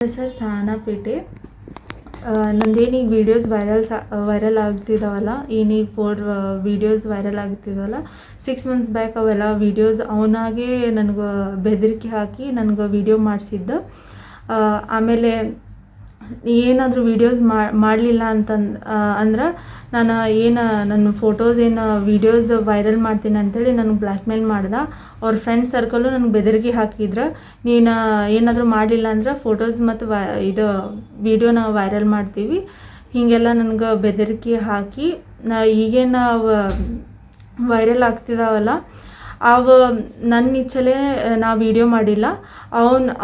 Sir ಸಹನಾಪೇಟೆ ನಂದೇನೀಗ videos viral ಆಗ್ತಿದ್ದಾವಲ್ಲ, ಏನೀಗ 4 videos viral ಆಗ್ತಿದ್ದಾವಲ್ಲ, 6 months back ಅವೆಲ್ಲ videos ಅವನಾಗೆ ನನಗೆ ಬೆದರಿಕೆ ಹಾಕಿ ನನಗೆ ವೀಡಿಯೋ ಮಾಡಿಸಿದ್ದ. ಆಮೇಲೆ ಏನಾದರೂ ವೀಡಿಯೋಸ್ ಮಾಡಲಿಲ್ಲ ಅಂದ್ರೆ ನಾನು ನನ್ನ ಫೋಟೋಸ್ ವೀಡಿಯೋಸ್ ವೈರಲ್ ಮಾಡ್ತೀನಿ ಅಂಥೇಳಿ ನನಗೆ ಬ್ಲ್ಯಾಕ್ ಮೇಲ್ ಮಾಡ್ದೆ. ಅವ್ರ ಫ್ರೆಂಡ್ಸ್ ಸರ್ಕಲ್ಲು ನನಗೆ ಬೆದರಿಕೆ ಹಾಕಿದ್ರು, ನೀನು ಏನಾದರೂ ಮಾಡಲಿಲ್ಲ ಅಂದ್ರೆ ಫೋಟೋಸ್ ಮತ್ತು ವೀಡಿಯೋನ ವೈರಲ್ ಮಾಡ್ತೀವಿ, ಹೀಗೆಲ್ಲ ನನಗೆ ಬೆದರಿಕೆ ಹಾಕಿ ಈಗೇನು ವೈರಲ್ ಆಗ್ತಿದ್ದಾವಲ್ಲ ಅವು ನನ್ನ ಇಚ್ಛೆಲೇ ನಾ ವೀಡಿಯೋ ಮಾಡಿಲ್ಲ.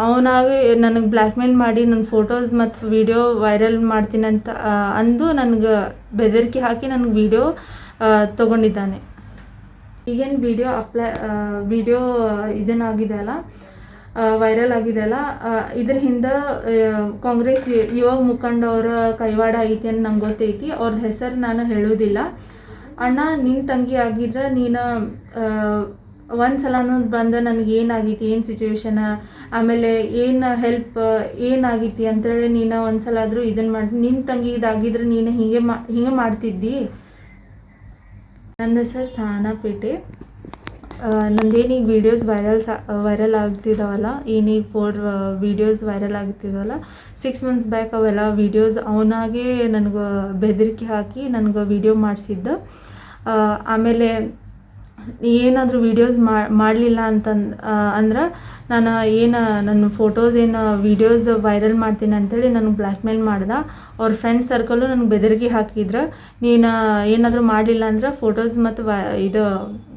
ಅವನಾಗೆ ನನಗೆ ಬ್ಲ್ಯಾಕ್ ಮೇಲ್ ಮಾಡಿ ನನ್ನ ಫೋಟೋಸ್ ಮತ್ತು ವೀಡಿಯೋ ವೈರಲ್ ಮಾಡ್ತೀನಿ ಅಂತ ಅಂದು ನನಗೆ ಬೆದರಿಕೆ ಹಾಕಿ ನನಗೆ ವೀಡಿಯೋ ತೊಗೊಂಡಿದ್ದಾನೆ. ಈಗೇನು ವೀಡಿಯೋ ಇದನ್ನಾಗಿದೆಯಲ್ಲ, ವೈರಲ್ ಆಗಿದೆಯಲ್ಲ, ಇದ್ರ ಹಿಂದೆ ಕಾಂಗ್ರೆಸ್ ಯುವ ಮುಖಂಡವರ ಕೈವಾಡ ಐತಿ ಅಂತ ನಂಗೆ ಗೊತ್ತೈತಿ. ಅವ್ರದ್ದು ಹೆಸರು ನಾನು ಹೇಳೋದಿಲ್ಲ. ಅಣ್ಣ, ನಿನ್ನ ತಂಗಿ ಆಗಿದ್ರೆ ನೀನು ಒಂದು ಸಲ ಬಂದು ನನಗೆ ಏನಾಗೈತಿ, ಏನು ಸಿಚುವೇಶನ್, ಆಮೇಲೆ ಏನು ಹೆಲ್ಪ್ ಏನಾಗೈತಿ ಅಂತೇಳಿ ನೀನು ಒಂದು ಸಲ ಆದರೂ ಇದನ್ನು ಮಾಡಿ, ನಿನ್ನ ತಂಗಿ ಇದಾಗಿದ್ರೆ ನೀನು ಹೀಗೆ ಮಾಡ್ತಿದ್ದಿ. ನನ್ನ ಹೆಸರು ಸಹನಾಪೇಟೆ. ನಂದೇನೀಗ ವೀಡಿಯೋಸ್ ವೈರಲ್ ಆಗ್ತಿದ್ದಾವಲ್ಲ, ಏನೀಗ 4 ವೀಡಿಯೋಸ್ ವೈರಲ್ ಆಗ್ತಿದ್ದಾವಲ್ಲ, 6 months ಬ್ಯಾಕ್ ಅವೆಲ್ಲ ವೀಡಿಯೋಸ್ ಅವನಾಗೆ ನನಗೆ ಬೆದರಿಕೆ ಹಾಕಿ ನನಗೆ ವೀಡಿಯೋ ಮಾಡಿಸಿದ್ದ. ಆಮೇಲೆ ಏನಾದರೂ ವೀಡಿಯೋಸ್ ಮಾಡಲಿಲ್ಲ ಅಂದ್ರೆ ನಾನು ನನ್ನ ಫೋಟೋಸ್ ವೀಡಿಯೋಸ್ ವೈರಲ್ ಮಾಡ್ತೀನಿ ಅಂಥೇಳಿ ನನಗೆ ಬ್ಲ್ಯಾಕ್ ಮೇಲ್ ಮಾಡ್ದೆ. ಅವ್ರ ಫ್ರೆಂಡ್ಸ್ ಸರ್ಕಲ್ಲು ನನಗೆ ಬೆದರಿಕೆ ಹಾಕಿದ್ರು, ನೀನು ಏನಾದರೂ ಮಾಡಲಿಲ್ಲ ಅಂದ್ರೆ ಫೋಟೋಸ್ ಮತ್ತು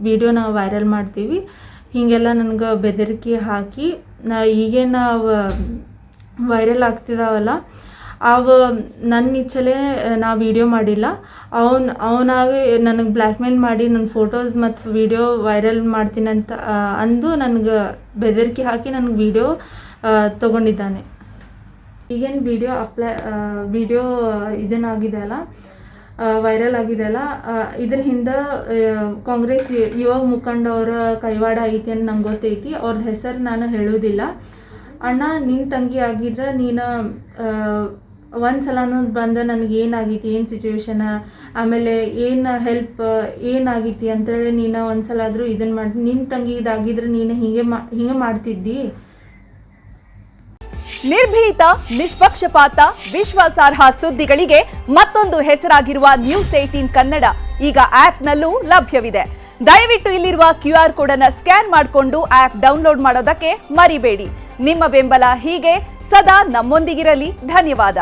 ವೀಡಿಯೋನ ವೈರಲ್ ಮಾಡ್ತೀವಿ, ಹೀಗೆಲ್ಲ ನನಗೆ ಬೆದರಿಕೆ ಹಾಕಿ ಈಗೇನು ವೈರಲ್ ಆಗ್ತಿದ್ದಾವಲ್ಲ ಅವು ನನ್ನ ಇಚ್ಛೆಲೇ ನಾ ವೀಡಿಯೋ ಮಾಡಿಲ್ಲ. ಅವನಾಗೆ ನನಗೆ ಬ್ಲ್ಯಾಕ್ ಮೇಲ್ ಮಾಡಿ ನನ್ನ ಫೋಟೋಸ್ ಮತ್ತು ವೀಡಿಯೋ ವೈರಲ್ ಮಾಡ್ತೀನಿ ಅಂತ ಅಂದು ನನಗೆ ಬೆದರಿಕೆ ಹಾಕಿ ನನಗೆ ವೀಡಿಯೋ ತೊಗೊಂಡಿದ್ದಾನೆ. ಈಗೇನು ವೀಡಿಯೋ ಇದನ್ನಾಗಿದೆಯಲ್ಲ, ವೈರಲ್ ಆಗಿದೆಯಲ್ಲ, ಇದ್ರ ಹಿಂದೆ ಕಾಂಗ್ರೆಸ್ ಯುವ ಮುಖಂಡವರ ಕೈವಾಡ ಐತಿ ಅಂತ ನಂಗೆ ಗೊತ್ತೈತಿ. ಅವ್ರದ್ದು ಹೆಸರು ನಾನು ಹೇಳೋದಿಲ್ಲ. ಅಣ್ಣ, ನಿನ್ನ ತಂಗಿ ಆಗಿದ್ರೆ ನೀನು ಒಂದು ಸಲ ಬಂದು ನನಗೆ ಏನಾಗೈತಿ, ಏನು ಸಿಚುವೇಶನ್, ಆಮೇಲೆ ಏನು ಹೆಲ್ಪ್ ಏನಾಗೈತಿ ಅಂತೇಳಿ ನೀನು ಒಂದು ಸಲ ಆದರೂ ಇದನ್ನು ಮಾಡಿ, ನಿನ್ನ ತಂಗಿ ಇದಾಗಿದ್ರೆ ನೀನು ಹೀಗೆ ಮಾಡ್ತಿದ್ದಿ. ನಿರ್ಭೀತ, ನಿಷ್ಪಕ್ಷಪಾತ, ವಿಶ್ವಾಸಾರ್ಹ ಸುದ್ದಿಗಳಿಗೆ ಮತ್ತೊಂದು ಹೆಸರಾಗಿರುವ News18 ಕನ್ನಡ ಈಗ ಆಪ್ನಲ್ಲೂ ಲಭ್ಯವಿದೆ. ದಯವಿಟ್ಟು ಇಲ್ಲಿರುವ QR ಕೋಡ್ ಅನ್ನು ಸ್ಕ್ಯಾನ್ ಮಾಡಿಕೊಂಡು ಆಪ್ ಡೌನ್ಲೋಡ್ ಮಾಡೋದಕ್ಕೆ ಮರಿಬೇಡಿ. ನಿಮ್ಮ ಬೆಂಬಲ ಹೀಗೆ ಸದಾ ನಮ್ಮೊಂದಿಗಿರಲಿ. ಧನ್ಯವಾದ.